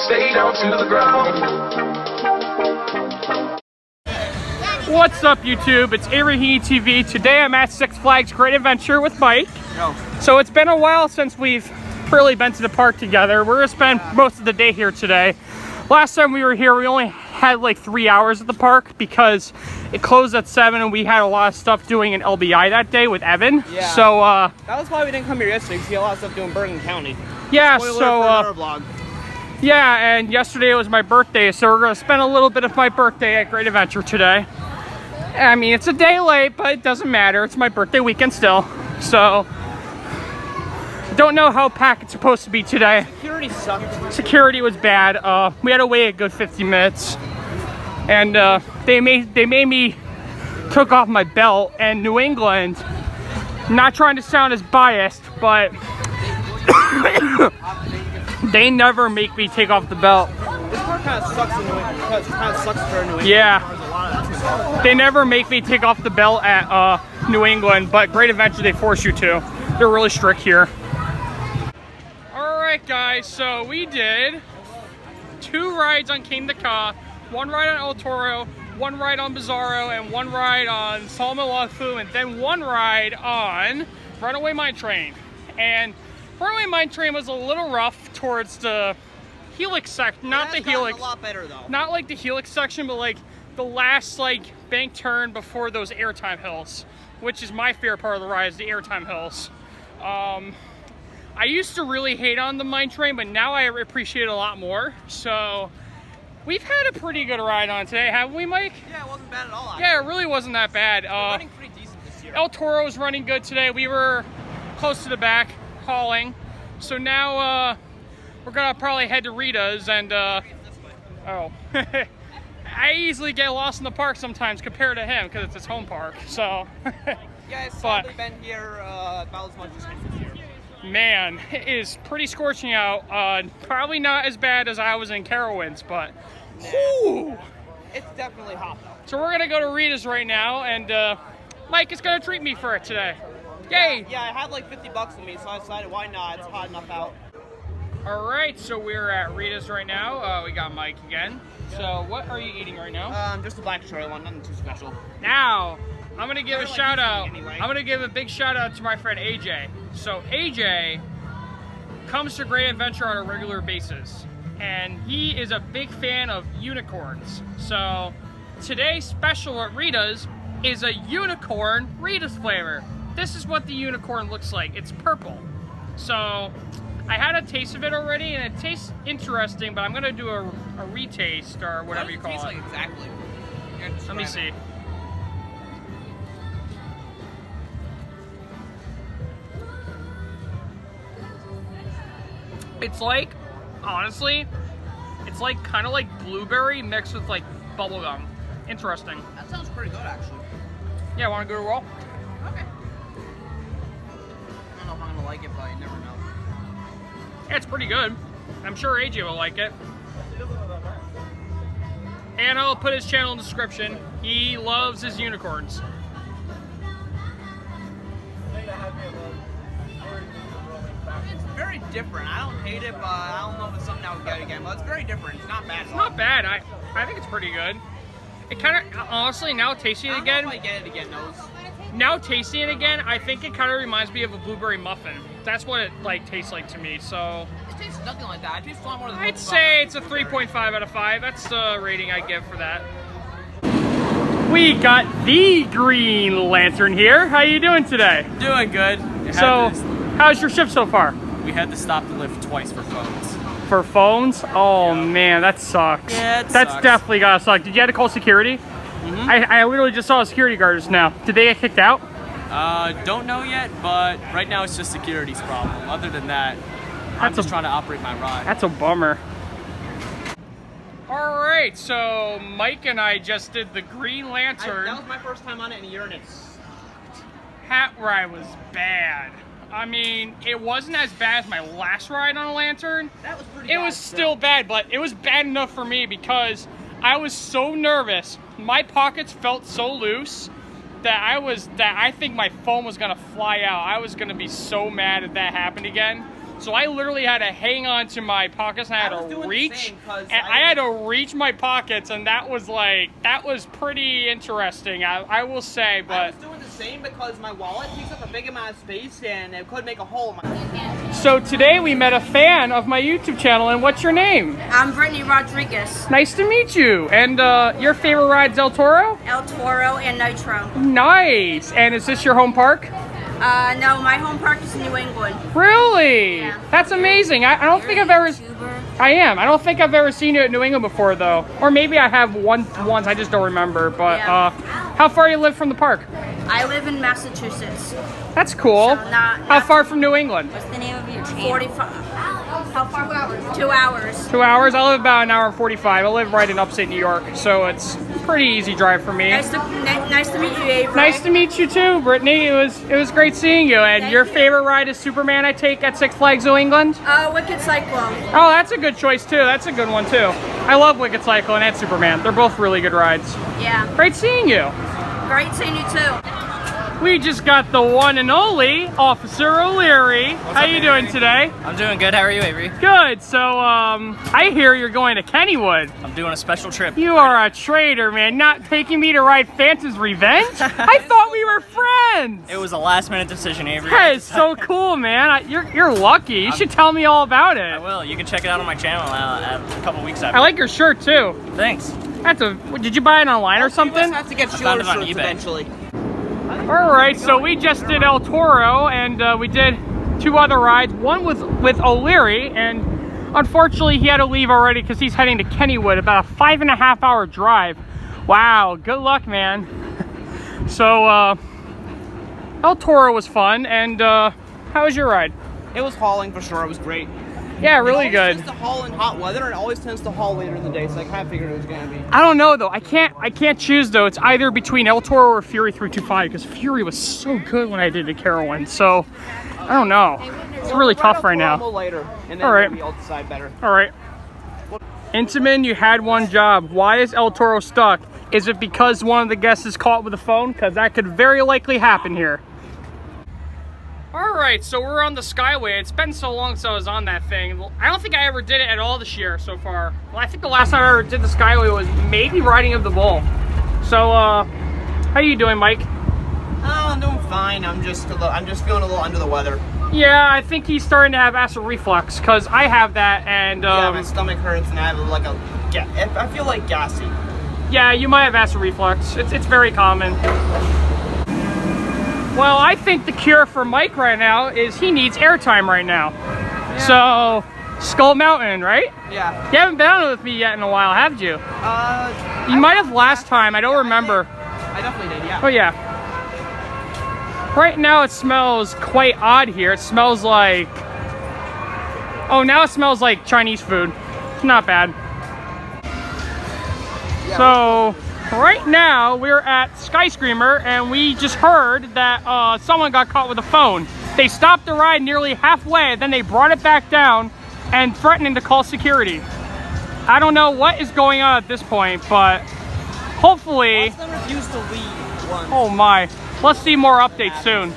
stay down to the ground. What's up, YouTube? It's Houdini TV. Today I'm at Six Flags Great Adventure with Mike. Yo. So it's been a while since we've really been to the park together. We're gonna spend most of the day here today. Last time we were here, we only had like 3 hours at the park because it closed at 7 and we had a lot of stuff doing in LBI that day with Evan. Yeah. So that was why we didn't come here yesterday, because he had a lot of stuff doing Bergen County. Yeah, Spoiler so for another vlog. yeah, and yesterday was my birthday, so we're gonna spend a little bit of my birthday at Great Adventure today. I mean, it's a day late, but it doesn't matter. It's my birthday weekend still. So don't know how packed it's supposed to be today. Security sucked. Security was bad. We had to wait a good 50 minutes. And they made me took off my belt. And New England, not trying to sound as biased, but they never make me take off the belt. This part kind of sucks in New England, because it kind of sucks for New England. Yeah. They never make me take off the belt at New England, but Great Adventure, they force you to. They're really strict here. Alright guys, so we did 2 rides on Kingda Ka, 1 ride on Toro, 1 ride on Bizarro, and 1 ride on Sawmill Log Flume, and then 1 ride on Runaway Mine Train. And Runaway Mine Train was a little rough towards the helix section, not the helix. A lot better though. Not like the helix section, but like the last like bank turn before those airtime hills, which is my favorite part of the ride, is the airtime hills. I used to really hate on the mine train, but now I appreciate it a lot more. So we've had a pretty good ride on today, haven't we, Mike? Yeah, it wasn't bad at all. Actually. Yeah, it really wasn't that bad. We're running pretty decent this year. El Toro was running good today. We were close to the back hauling. So now we're gonna probably head to Rita's and oh. I easily get lost in the park sometimes compared to him because it's his home park. So yeah, it's probably been here about as much as this year. Man, it is pretty scorching out. Probably not as bad as I was in Carowinds, but whew. It's definitely hot though. So we're gonna go to Rita's right now, and Mike is gonna treat me for it today. Yay! Yeah, I had like 50 bucks with me, so I decided why not? It's hot enough out. All right, so we're at Rita's right now. We got Mike again. So what are you eating right now? Just a black cherry one, nothing too special. Now, I'm gonna give a shout out. Anyway. I'm gonna give a big shout out to my friend AJ. So AJ comes to Great Adventure on a regular basis, and he is a big fan of unicorns. So today's special at Rita's is a unicorn Rita's flavor. This is what the unicorn looks like. It's purple. So I had a taste of it already, and it tastes interesting, but I'm gonna do a retaste or whatever you call it. What does it taste like exactly? Let me see. It's like, honestly, it's like kind of like blueberry mixed with like bubblegum. Interesting. That sounds pretty good, actually. Yeah, want to go to roll? Okay. I don't know if I'm gonna like it, but you never know. Yeah, it's pretty good. I'm sure AJ will like it. And I'll put his channel in the description. He loves his unicorns. It's very different. I don't hate it, but I don't know if it's something I would get again. But it's very different. It's not bad at all. It's not bad. I think it's pretty good. It kind of, honestly, now tasting it again. I don't know if I get it again, though. Now tasting it again, I think it kind of reminds me of a blueberry muffin. That's what it like tastes like to me. So it tastes nothing like that. It tastes a lot more than. I'd say it's a 3.5 out of 5. That's the rating I give for that. We got the Green Lantern here. How you doing today? Doing good. So, how's your shift so far? We had to stop the lift twice for phones. For phones? Oh man, that sucks. Yeah, it That's sucks. definitely gotta suck. Did you have to call security? Mm-hmm. I literally just saw a security guard just now. Did they get kicked out? Don't know yet, but right now it's just security's problem. Other than that, I'm just trying to operate my ride. That's a bummer. All right, so Mike and I just did the Green Lantern. That was my first time on it in a year, and it sucked. Hat ride was bad. I mean, it wasn't as bad as my last ride on a Lantern. That was pretty It bad was still bad, but it was bad enough for me because I was so nervous. My pockets felt so loose that I think my phone was gonna fly out. I was gonna be so mad if that happened again. So I literally had to hang on to my pockets and I had I was to doing the reach. same, 'cause And I had to reach my pockets, and that was pretty interesting, I will say. I But was doing the same because my wallet takes up a big amount of space and it could make a hole in my... so today we met a fan of my YouTube channel, and what's your name? I'm Brittany Rodriguez. Nice to meet you. And your favorite ride's El Toro? El Toro and Nitro. Nice. And is this your home park? No, my home park is in New England. Really? Yeah. That's amazing. I don't think I've ever... I am. I don't think I've ever seen you at New England before, though. Or maybe I have once. I just don't remember. But Yeah. how far do you live from the park? I live in Massachusetts. That's cool. So not How far from New England? What's the name of your channel? 45. How far? 2 hours. 2 hours. 2 hours? I live about an hour and 45. I live right in upstate New York, so it's a pretty easy drive for me. Nice to meet you, Avery. Nice to meet you too, Brittany. It was great seeing you. And Thank your you. favorite ride is Superman, I take, at Six Flags New England? Wicked Cyclone. Oh, that's a good choice too. That's a good one too. I love Wicked Cyclone and Superman. They're both really good rides. Yeah. Great seeing you. Great seeing you too. We just got the one and only Officer O'Leary. How you doing today? I'm doing good. How are you, Avery? Good. So, I hear you're going to Kennywood. I'm doing a special trip. You are a traitor, man. Not taking me to ride Phantom's Revenge? I thought we were friends. It was a last-minute decision, Avery. That is so cool, man. You're lucky. You should tell me all about I it. will. You can check it out on my channel a couple weeks after. I like your shirt too. Thanks. Did you buy it online or something? Let's have to get found shorter it on shirts eBay. eventually. All right, so we just did El Toro, and we did 2 other rides. One was with O'Leary, and unfortunately he had to leave already because he's heading to Kennywood, about a 5.5 hour drive. Wow, good luck, man. So El Toro was fun, and how was your ride? It was hauling for sure. It was great. Yeah, really It good. always tends to haul in hot weather, and it always tends to haul later in the day, so I kind of figured it was going to be. I don't know though. I can't choose though. It's either between El Toro or Fury 325 because Fury was so good when I did the Carowin. So I don't know. It's really tough right now. Later, and then All right. maybe I'll decide better. All right. Intamin, you had one job. Why is El Toro stuck? Is it because one of the guests is caught with a phone? Because that could very likely happen here. All right, so we're on the Skyway. It's been so long since I was on that thing. I don't think I ever did it at all this year so far. Well, I think the last time I ever did the Skyway was maybe Riding of the Bull. So, how you doing, Mike? Oh, I'm doing fine. I'm just feeling a little under the weather. Yeah, I think he's starting to have acid reflux because I have that, and Yeah, my stomach hurts, and I have I feel like gassy. yeah, you might have acid reflux. It's very common. Well, I think the cure for Mike right now is he needs airtime right now. Yeah. So, Skull Mountain, right? Yeah. You haven't been on it with me yet in a while, have you? You might have last time. I don't remember. I definitely did, yeah. Oh, yeah. Right now it smells quite odd here. It smells like... Oh, now it smells like Chinese food. It's not bad. Yeah, So... Right now, we're at Skyscreamer, and we just heard that someone got caught with a phone. They stopped the ride nearly halfway, then they brought it back down and threatening to call security. I don't know what is going on at this point, but hopefully... Watch them refuse to leave once. Oh my. Let's see more updates soon.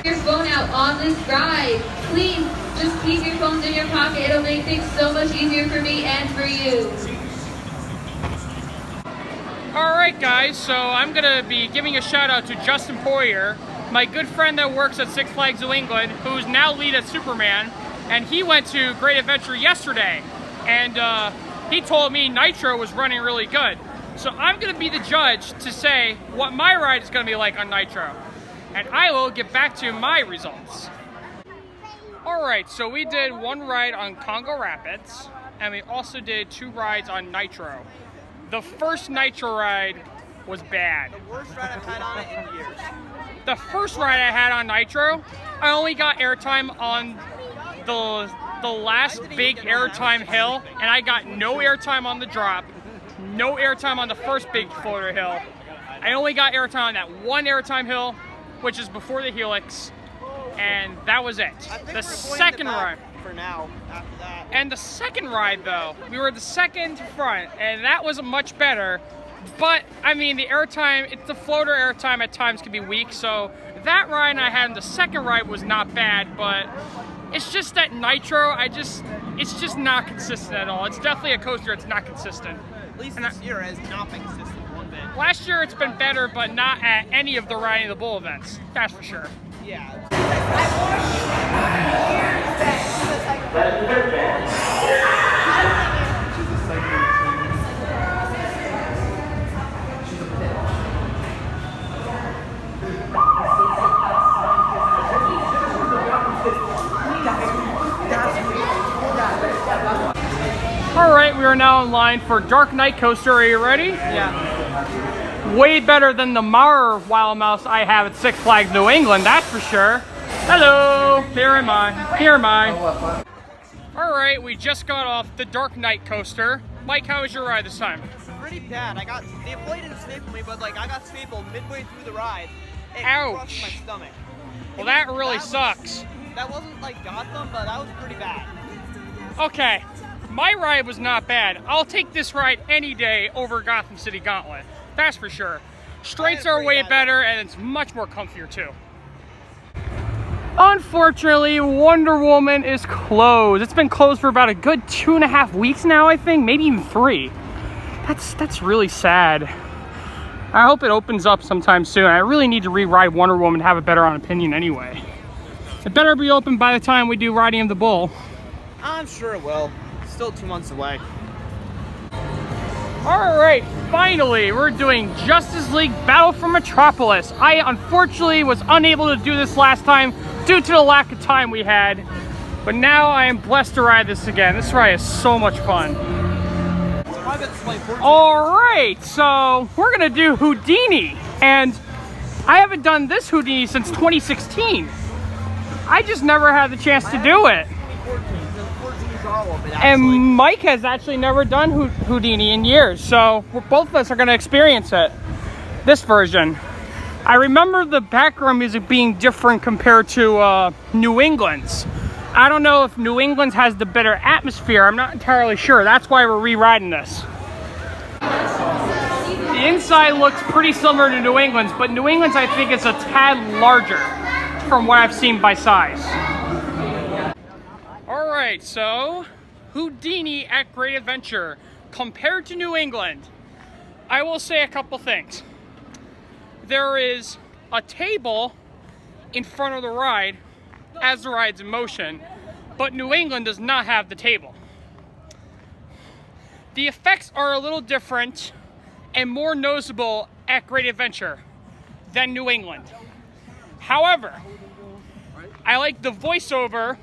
Your phone out on this ride. Please just keep your phones in your pocket. It'll make things so much easier for me and for you. Alright guys, so I'm gonna be giving a shout out to Justin Poirier, my good friend that works at Six Flags New England, who's now lead at Superman, and he went to Great Adventure yesterday, and he told me Nitro was running really good. So I'm gonna be the judge to say what my ride is gonna be like on Nitro, and I will get back to my results. Alright, so we did 1 ride on Congo Rapids, and we also did 2 rides on Nitro. The first Nitro ride was bad. The worst ride I've had on it in years. The first ride I had on Nitro, I only got airtime on the last big airtime hill, and I got no airtime on the drop, no airtime on the first big floater hill. I only got airtime on that 1 airtime hill, which is before the helix, and that was it. The second ride. For now, after that. And the second ride, though, we were the second front, and that was much better. But, I mean, the airtime, the floater airtime at times can be weak, so that ride I had in the second ride was not bad, but It's just that Nitro, it's just not consistent at all. It's definitely a coaster that's not consistent. At least this year has not been consistent one bit. Last year it's been better, but not at any of the Riding the Bull events. That's for sure. Yeah. All right, we are now in line for Dark Knight Coaster. Are you ready? Yeah. Way better than the Maurer Wild Mouse I have at Six Flags New England, that's for sure. Hello, here am I, here am I. All right, we just got off the Dark Knight Coaster. Mike, how was your ride this time? Pretty bad. The employee didn't staple me, but like I got stapled midway through the ride. It Ouch. crushed my stomach. Well, that really sucks. That wasn't like Gotham, but that was pretty bad. Okay, my ride was not bad. I'll take this ride any day over Gotham City Gauntlet. That's for sure. Straights are way better and it's much more comfier too. Unfortunately, Wonder Woman is closed. It's been closed for about a good 2.5 weeks now, I think, maybe even 3. That's really sad. I hope it opens up sometime soon. I really need to re-ride Wonder Woman to have a better opinion anyway. It better be open by the time we do Riding of the Bull. I'm sure it will. Still 2 months away. All right, finally, we're doing Justice League Battle for Metropolis. I unfortunately was unable to do this last time due to the lack of time we had, but now I am blessed to ride this again. This ride is so much fun. All right, so we're gonna do Houdini, and I haven't done this Houdini since 2016. I just never had the chance to do it. And Mike has actually never done Houdini in years, so both of us are going to experience it, this version. I remember the background music being different compared to New England's. I don't know if New England's has the better atmosphere. I'm not entirely sure. That's why we're re-riding this. The inside looks pretty similar to New England's, but New England's I think is a tad larger from what I've seen by size. All right, so Houdini at Great Adventure compared to New England. I will say a couple things. There is a table in front of the ride as the ride's in motion, but New England does not have the table. The effects are a little different and more noticeable at Great Adventure than New England. However, I like the voiceover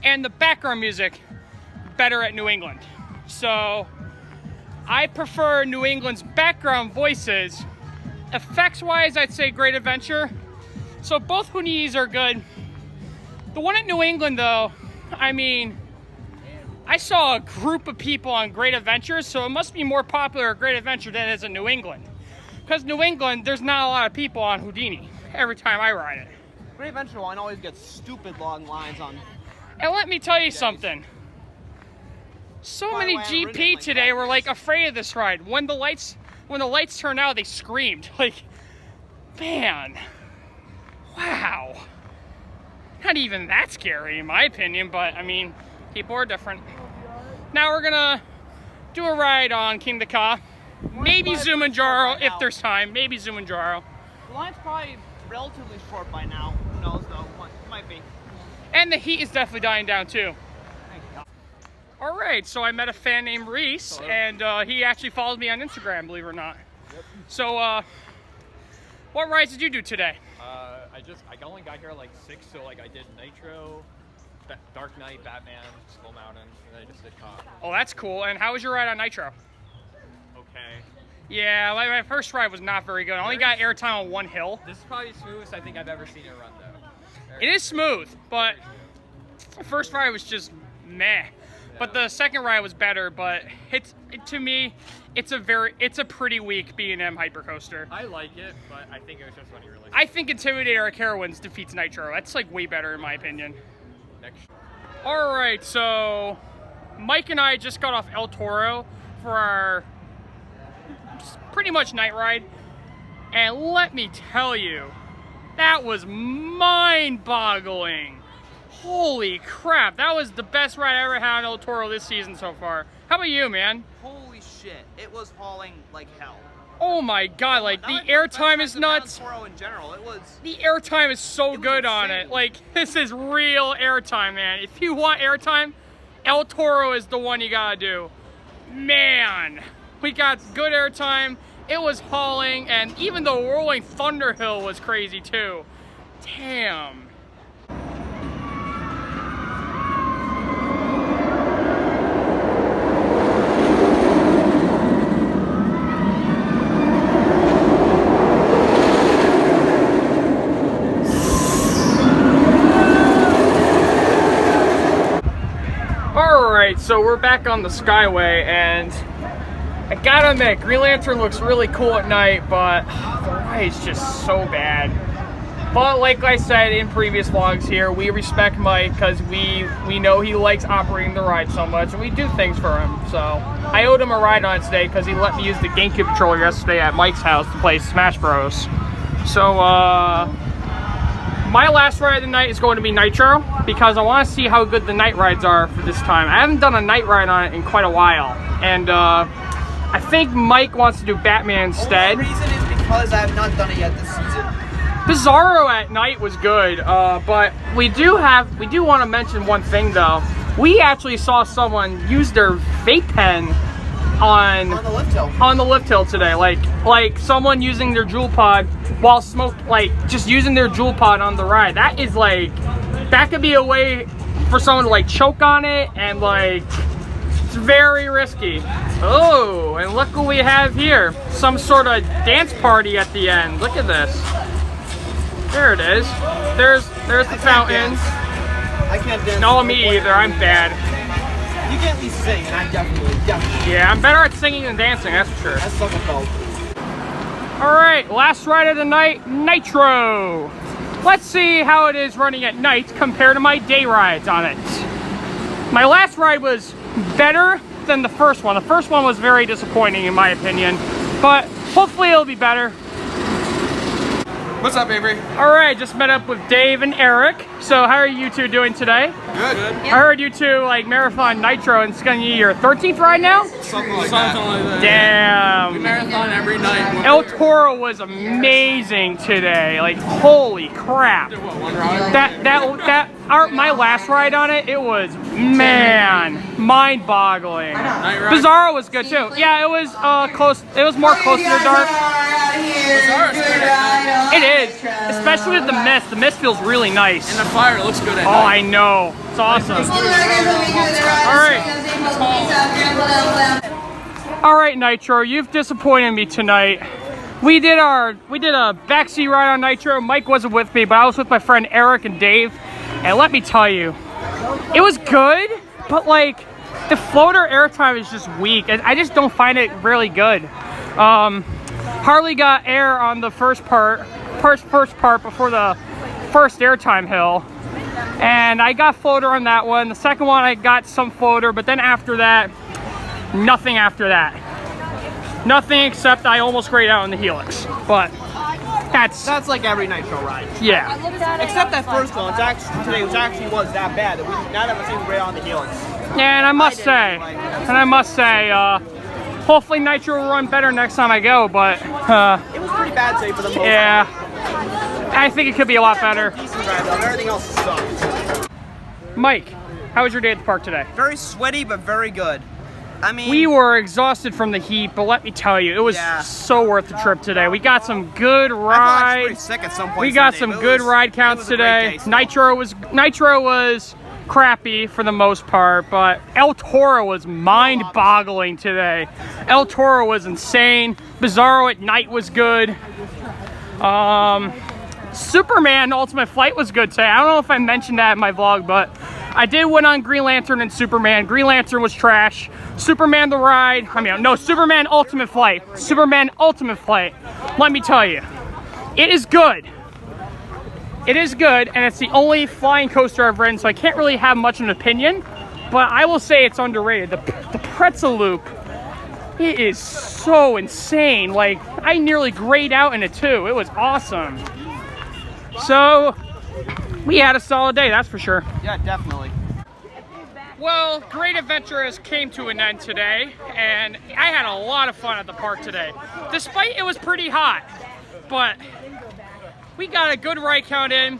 and the background music better at New England. So I prefer New England's background voices. Effects-wise, I'd say Great Adventure. So both Houdinis are good. The one at New England though, I mean, I saw a group of people on Great Adventure, so it must be more popular at Great Adventure than it is in New England. Because New England, there's not a lot of people on Houdini every time I ride it. Great Adventure one always gets stupid long lines on. And let me tell you something. So many GP today were like afraid of this ride. When the lights turned out, they screamed. Like, man, wow. Not even that scary in my opinion, but I mean, people are different. Now we're gonna do a ride on Kingda Ka. Maybe Zumanjaro if there's time. Maybe Zumanjaro. The line's probably relatively short by now. Who knows though? It might be. And the heat is definitely dying down too. All right, so I met a fan named Reese, and he actually follows me on Instagram, believe it or not. Yep. So, what rides did you do today? I only got here at like 6, so like I did Nitro, Dark Knight, Batman, Skull Mountain, and then I just did Ka. Oh, that's cool. And how was your ride on Nitro? Okay. Yeah, my first ride was not very good. I only got airtime on one hill. This is probably the smoothest I think I've ever seen it run though. It is smooth, but the first ride was just meh. But the second ride was better, but to me, it's a pretty weak B&M hypercoaster. I like it, but I think it was just when you really. I think Intimidator at Carowinds defeats Nitro. That's like way better in my opinion. Next. All right, so Mike and I just got off El Toro for our pretty much night ride, and let me tell you, that was mind-boggling. Holy crap, that was the best ride I ever had on El Toro this season so far. How about you, man? Holy shit, it was hauling like hell. Oh my god, like the airtime is nuts. Toro in general, it was. The airtime is so good on it. Like, this is real airtime, man. If you want airtime, El Toro is the one you gotta do. Man, we got good airtime. It was hauling, and even the rolling Thunder Hill was crazy too. Damn. Alright, so we're back on the Skyway, and I gotta admit, Green Lantern looks really cool at night, but the ride's just so bad. But like I said in previous vlogs here, we respect Mike because we know he likes operating the ride so much, and we do things for him. So I owed him a ride on it today because he let me use the GameCube controller yesterday at Mike's house to play Smash Bros. So my last ride of the night is going to be Nitro because I want to see how good the night rides are for this time. I haven't done a night ride on it in quite a while, and I think Mike wants to do Batman instead. The reason is because I have not done it yet this season. Bizarro at night was good, but we do want to mention one thing though. We actually saw someone use their vape pen on the lift hill. On the lift hill today, like someone using their jewel pod while just using their jewel pod on the ride. That is that could be a way for someone to like choke on it, and it's very risky. Oh, and look what we have here. Some sort of dance party at the end. Look at this. There it is. There's the fountains. I can't dance. No, me either. I'm bad. You can at least sing, and I definitely. Yeah, I'm better at singing than dancing, that's for sure. That's something called. Alright, last ride of the night, Nitro. Let's see how it is running at night compared to my day rides on it. My last ride was better than the first one. The first one was very disappointing in my opinion, but hopefully it'll be better. What's up, Avery? Alright, just met up with Dave and Eric. So how are you two doing today? Good. I heard you two like marathon Nitro, and it's gonna be your 13th ride now? Something like that. Damn. We marathon every night. El Toro was amazing today. Like, holy crap. Did what, one ride? My last ride on it, it was, man, mind-boggling. Night ride? Bizarro was good too. Yeah, it was close. It was more close to the dark. Bizarro's good at night. It is, especially with the mist. The mist feels really nice. And the fire looks good at Oh, night. I know. It's awesome. All right, Nitro, you've disappointed me tonight. We did a backseat ride on Nitro. Mike wasn't with me, but I was with my friend Eric and Dave. And let me tell you, it was good, but like the floater airtime is just weak. I just don't find it really good. Hardly got air on the first part before the first airtime hill. And I got floater on that one. The second one I got some floater, but then after that, nothing after that. Nothing except I almost grayed out in the helix. But that's like every Nitro ride. Yeah. Except that first one, today was that bad that we not ever seen grade on the helix. And I must say, hopefully Nitro will run better next time I go, but It was pretty bad today for the most part. yeah, I think it could be a lot better. Decent ride though, everything else sucked. Mike, how was your day at the park today? Very sweaty, but very good. I mean, We were exhausted from the heat, but let me tell you, it was so worth the trip today. We got some good I felt like I was pretty rides. sick at some point. We got Sunday, some but good it ride was counts a great today. day, so. Nitro was crappy for the most part, but El Toro was mind-boggling today. El Toro was insane. Bizarro at night was good. Superman Ultimate Flight was good today. I don't know if I mentioned that in my vlog, but I did win on Green Lantern and Superman. Green Lantern was trash. Superman the ride, Superman Ultimate Flight. Superman Ultimate Flight. Let me tell you, it is good. It is good, and it's the only flying coaster I've ridden, so I can't really have much of an opinion, but I will say it's underrated. The pretzel loop, it is so insane. Like, I nearly grayed out in it too. It was awesome. So, we had a solid day, that's for sure. Yeah, definitely. Well, Great Adventurers came to an end today, and I had a lot of fun at the park today. Despite it was pretty hot, but we got a good ride count in.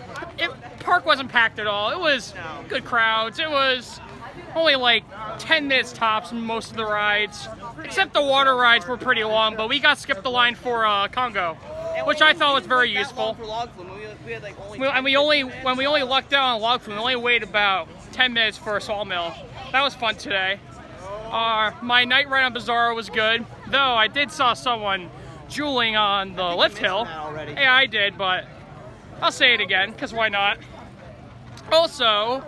Park wasn't packed at all. It was good crowds. It was only like 10 minutes tops in most of the rides, except the water rides were pretty long, but we got skipped the line for Congo, which I thought was very useful. When we only lucked out on Log Flume, we only waited about 10 minutes for a Sawmill. That was fun today. My night ride on Bizarro was good, though I did saw someone drooling on the lift hill. Yeah, I did, but I'll say it again, because why not? Also,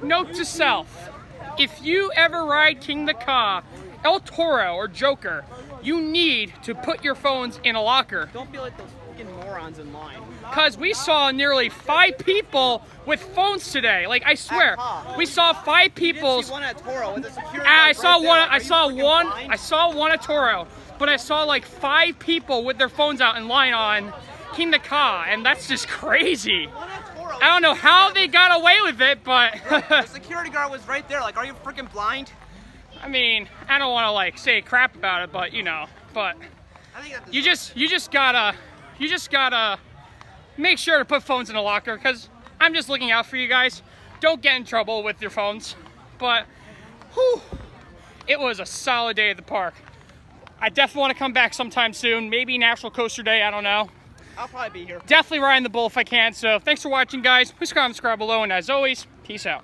note to self, if you ever ride Kingda Ka, El Toro, or Joker, you need to put your phones in a locker. Don't be like those fucking morons in line. Because we saw nearly 5 people with phones today. Like, I swear, we saw 5 people. You didn't see one at Toro with a security I guard saw right one. there. I saw one at Toro, but I saw like 5 people with their phones out in line on Kingda Ka, and that's just crazy. I don't know how they got away with it, but The security guard was right there. Like, are you freaking blind? I mean, I don't want to like say crap about it, but you know, but I think that's you just gotta make sure to put phones in a locker, because I'm just looking out for you guys. Don't get in trouble with your phones. But whew, it was a solid day at the park. I definitely want to come back sometime soon. Maybe National Coaster Day, I don't know. I'll probably be here. Definitely riding the bull if I can. So thanks for watching, guys. Please comment, subscribe below, and as always, peace out.